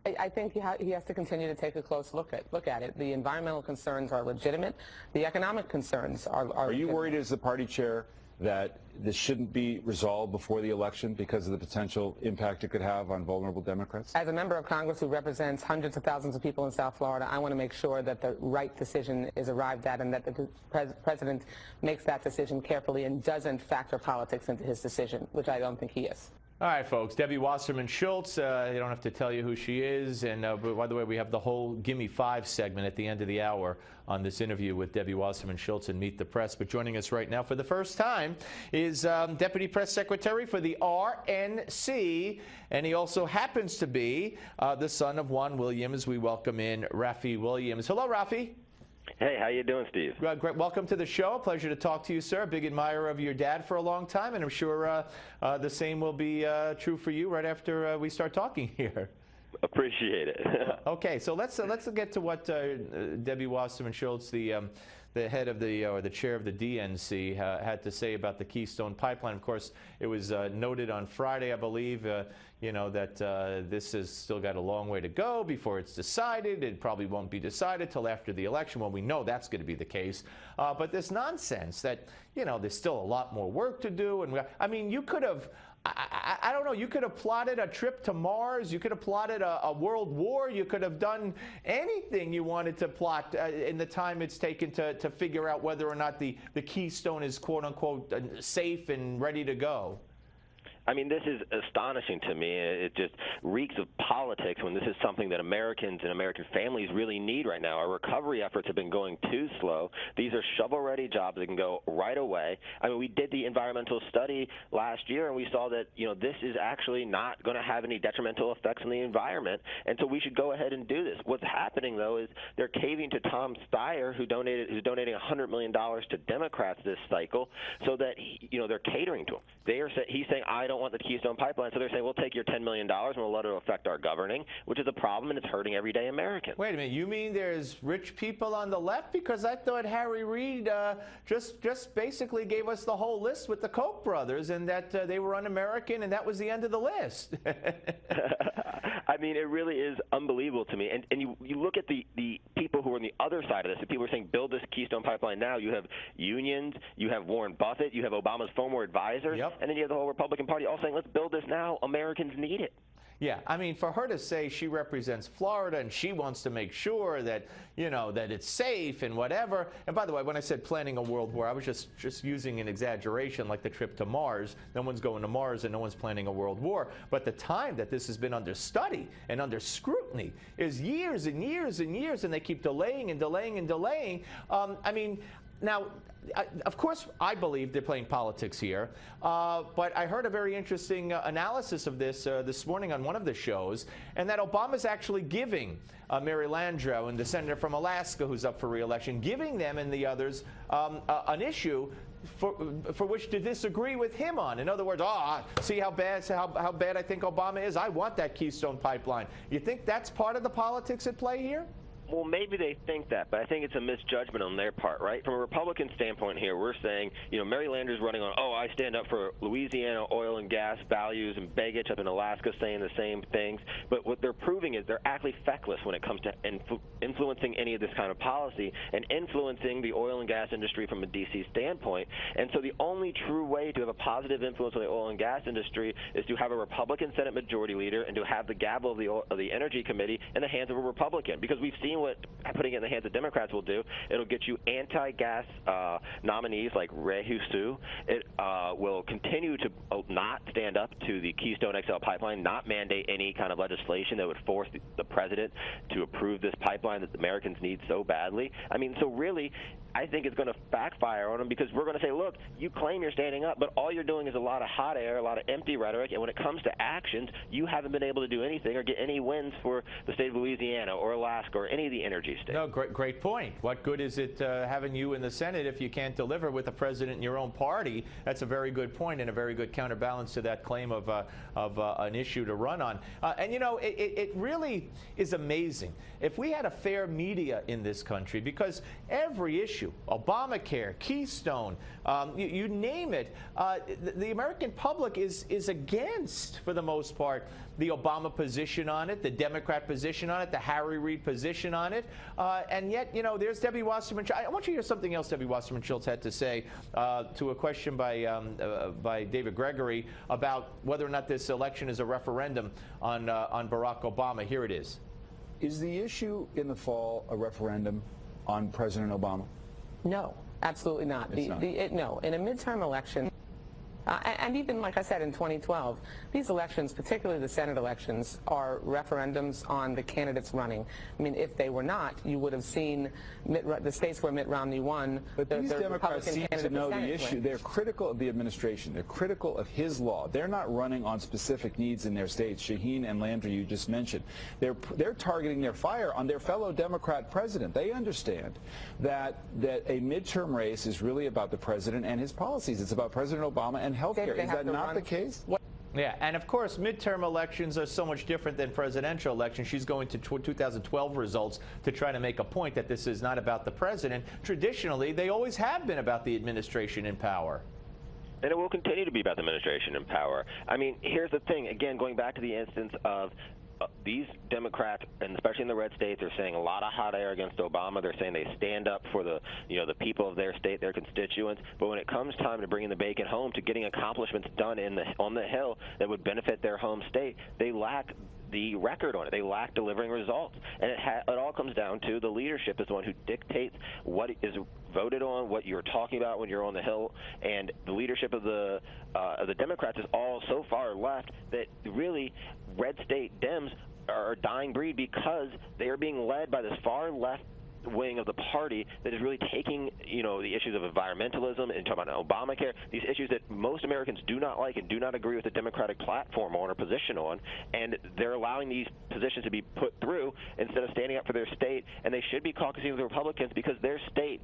I think he has to continue to take a close look at it. The environmental concerns are legitimate. The economic concerns are Are you worried as the party chair that this shouldn't be resolved before the election because of the potential impact it could have on vulnerable Democrats? As a member of Congress who represents hundreds of thousands of people in South Florida, I want to make sure that the right decision is arrived at and that the president makes that decision carefully and doesn't factor politics into his decision, which I don't think he is. All right, folks. Debbie Wasserman Schultz. You don't have to tell you who she is. And by the way, we have the whole Gimme 5 segment at the end of the hour on this interview with Debbie Wasserman Schultz and Meet the Press. But joining us right now for the first time is Deputy Press Secretary for the RNC. And he also happens to be the son of Juan Williams. We welcome in Raffi Williams. Hello, Raffi. Hey, how you doing, Steve? Great. Welcome to the show. Pleasure to talk to you, sir. Big admirer of your dad for a long time, and I'm sure the same will be true for you right after we start talking here. Appreciate it. Okay, so let's get to what Debbie Wasserman Schultz, the head of or the chair of the DNC, had to say about the Keystone Pipeline. Of course, it was noted on Friday, I believe, that this has still got a long way to go before it's decided. It probably won't be decided till after the election. Well, we know that's going to be the case. But this nonsense that, there's still a lot more work to do. And I mean, you could have, I don't know, you could have plotted a trip to Mars. You could have plotted a world war. You could have done anything you wanted to plot in the time it's taken to figure out whether or not the Keystone is, quote unquote, safe and ready to go. I mean, this is astonishing to me. It just reeks of politics when this is something that Americans and American families really need right now. Our recovery efforts have been going too slow. These are shovel-ready jobs that can go right away. I mean, we did the environmental study last year, and we saw that, this is actually not going to have any detrimental effects on the environment, and so we should go ahead and do this. What's happening, though, is they're caving to Tom Steyer, who's donating $100 million to Democrats this cycle, so that, they're catering to him. He's saying, I don't want the Keystone Pipeline, so they're saying, we'll take your $10 million and we'll let it affect our governing, which is a problem, and it's hurting everyday Americans. Wait a minute, you mean there's rich people on the left? Because I thought Harry Reid just basically gave us the whole list with the Koch brothers, and that they were un-American, and that was the end of the list. I mean, it really is unbelievable to me. And you look at the people who are on the other side of this, the people who are saying, build this Keystone Pipeline now. You have unions, you have Warren Buffett, you have Obama's former advisors, and then you have the whole Republican Party all saying, let's build this now. Americans need it. Yeah, I mean, for her to say she represents Florida and she wants to make sure that, that it's safe and whatever. And by the way, when I said planning a world war, I was just using an exaggeration like the trip to Mars. No one's going to Mars and no one's planning a world war. But the time that this has been under study and under scrutiny is years and years and years, and they keep delaying and delaying and delaying. I mean, now, of course, I believe they're playing politics here, but I heard a very interesting analysis of this morning on one of the shows, and that Obama's actually giving Mary Landrieu and the senator from Alaska who's up for re-election, giving them and the others an issue for which to disagree with him on. In other words, see how bad I think Obama is? I want that Keystone Pipeline. You think that's part of the politics at play here? Well, maybe they think that, but I think it's a misjudgment on their part, right? From a Republican standpoint here, we're saying, Mary Landrieu's running on, I stand up for Louisiana oil and gas values, and Begich up in Alaska saying the same things. But what they're proving is they're actually feckless when it comes to influencing any of this kind of policy and influencing the oil and gas industry from a D.C. standpoint. And so the only true way to have a positive influence on the oil and gas industry is to have a Republican Senate Majority Leader and to have the gavel of the Energy Committee in the hands of a Republican, because we've seen what putting it in the hands of Democrats will do. It'll get you anti-gas nominees like Ray Husu. It will continue to not stand up to the Keystone XL pipeline, not mandate any kind of legislation that would force the president to approve this pipeline that the Americans need so badly. I mean, so really, I think it's going to backfire on them, because we're going to say, look, you claim you're standing up, but all you're doing is a lot of hot air, a lot of empty rhetoric, and when it comes to actions, you haven't been able to do anything or get any wins for the state of Louisiana or Alaska or any of the energy states. No, great point. What good is it having you in the Senate if you can't deliver with the president in your own party? That's a very good point and a very good counterbalance to that claim of an issue to run on. And it really is amazing if we had a fair media in this country, because every issue issue, Obamacare, Keystone, you name it, the American public is against, for the most part, the Obama position on it, the Democrat position on it, the Harry Reid position on it. And yet, you know, there's Debbie Wasserman. I want you to hear something else Debbie Wasserman Schultz had to say to a question by David Gregory about whether or not this election is a referendum on Barack Obama. Here it is. Is the issue in the fall a referendum on President Obama? No, absolutely not. No, in a midterm election, and even, like I said, in 2012, these elections, particularly the Senate elections, are referendums on the candidates running. I mean, if they were not, you would have seen the states where Mitt Romney won. But these Democrats seem to know the issue. They're critical of the administration. They're critical of his law. They're not running on specific needs in their states. Shaheen and Landry, you just mentioned. They're targeting their fire on their fellow Democrat president. They understand that a midterm race is really about the president and his policies. It's about President Obama and health care. Is that not the case? Yeah, and of course, midterm elections are so much different than presidential elections. She's going to 2012 results to try to make a point that this is not about the president. Traditionally, they always have been about the administration in power. And it will continue to be about the administration in power. I mean, here's the thing. Again, going back to the instance of these Democrats, and especially in the red states, are saying a lot of hot air against Obama. They're saying they stand up for the people of their state, their constituents. But when it comes time to bringing the bacon home, to getting accomplishments done on the Hill that would benefit their home state, they lack the record on it. They lack delivering results. And it all comes down to the leadership is the one who dictates what is voted on, what you're talking about when you're on the Hill. And the leadership of the Democrats is all so far left that really red state Dems are a dying breed because they are being led by this far left wing of the party that is really taking, the issues of environmentalism and talking about Obamacare, these issues that most Americans do not like and do not agree with the Democratic platform on or position on, and they're allowing these positions to be put through instead of standing up for their state. And they should be caucusing with the Republicans because their state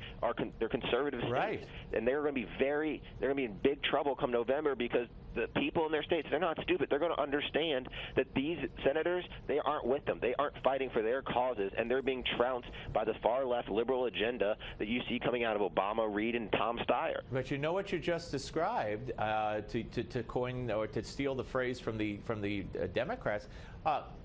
they're conservative states, right, and they're going to be in big trouble come November because the people in their states, they're not stupid. They're going to understand that these senators, they aren't with them. They aren't fighting for their causes, and they're being trounced by the far-left liberal agenda that you see coming out of Obama, Reid, and Tom Steyer. But you know what you just described, to coin or to steal the phrase from the Democrats,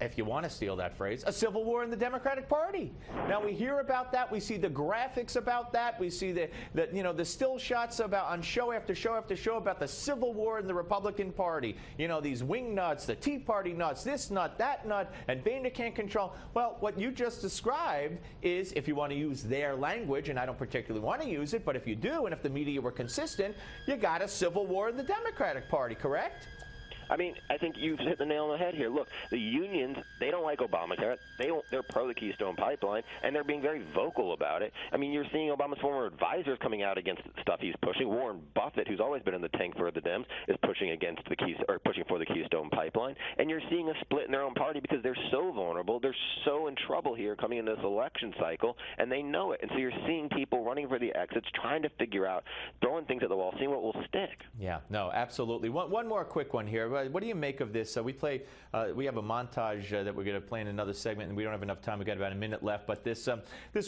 if you want to steal that phrase, a civil war in the Democratic Party. Now we hear about that. We see the graphics about that. We see the still shots on show after show after show about the civil war in the Republican Party. These wing nuts, the Tea Party nuts, this nut, that nut, and Boehner can't control. Well, what you just described is, if you want to use their language, and I don't particularly want to use it, but if you do, and if the media were consistent, you got a civil war in the Democratic Party, correct? I mean, I think you've hit the nail on the head here. Look, the unions, they don't like Obamacare. They're pro the Keystone Pipeline, and they're being very vocal about it. I mean, you're seeing Obama's former advisors coming out against stuff he's pushing. Warren Buffett, who's always been in the tank for the Dems, is pushing pushing for the Keystone Pipeline. And you're seeing a split in their own party because they're so vulnerable. They're so in trouble here coming into this election cycle, and they know it. And so you're seeing people running for the exits, trying to figure out, throwing things at the wall, seeing what will stick. Yeah, no, absolutely. One more quick one here. What do you make of this? We have a montage that we're going to play in another segment, and we don't have enough time. We've got about a minute left. But this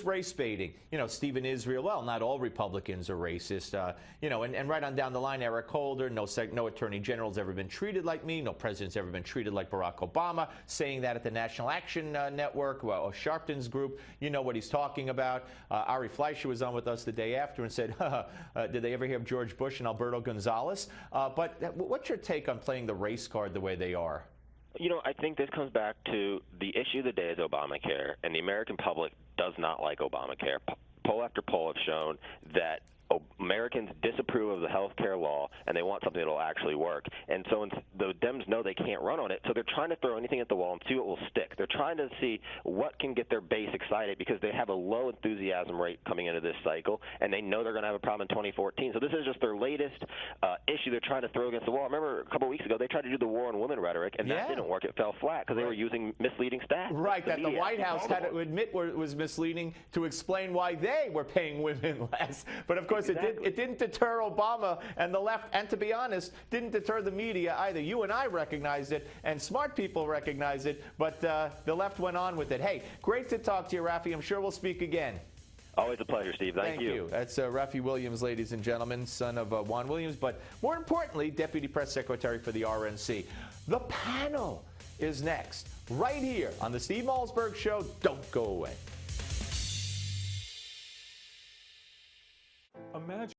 race baiting, Stephen Israel, well, not all Republicans are racist, and right on down the line, Eric Holder, no attorney general's ever been treated like me, no president's ever been treated like Barack Obama, saying that at the National Action Network, Sharpton's group, you know what he's talking about. Ari Fleischer was on with us the day after and said, did they ever hear of George Bush and Alberto Gonzalez? But what's your take on playing the race card the way they are? I think this comes back to the issue of the day is Obamacare, and the American public does not like Obamacare. Poll after poll have shown that Americans disapprove of the health care law, and they want something that will actually work. And so the Dems know they can't run on it, so they're trying to throw anything at the wall and see what will stick. They're trying to see what can get their base excited because they have a low enthusiasm rate coming into this cycle, and they know they're going to have a problem in 2014. So this is just their latest issue they're trying to throw against the wall. Remember, a couple of weeks ago, they tried to do the war on women rhetoric, and that didn't work. It fell flat because they were using misleading stats. Right, that the White House had to admit was misleading to explain why they were paying women less. But, of course, it didn't deter Obama and the left, and to be honest, didn't deter the media either. You and I recognized it, and smart people recognized it, but the left went on with it. Hey, great to talk to you, Raffi. I'm sure we'll speak again. Always a pleasure, Steve. Thank you. That's Raffi Williams, ladies and gentlemen, son of Juan Williams, but more importantly, Deputy Press Secretary for the RNC. The panel is next, right here on the Steve Malzberg Show. Don't go away. Imagine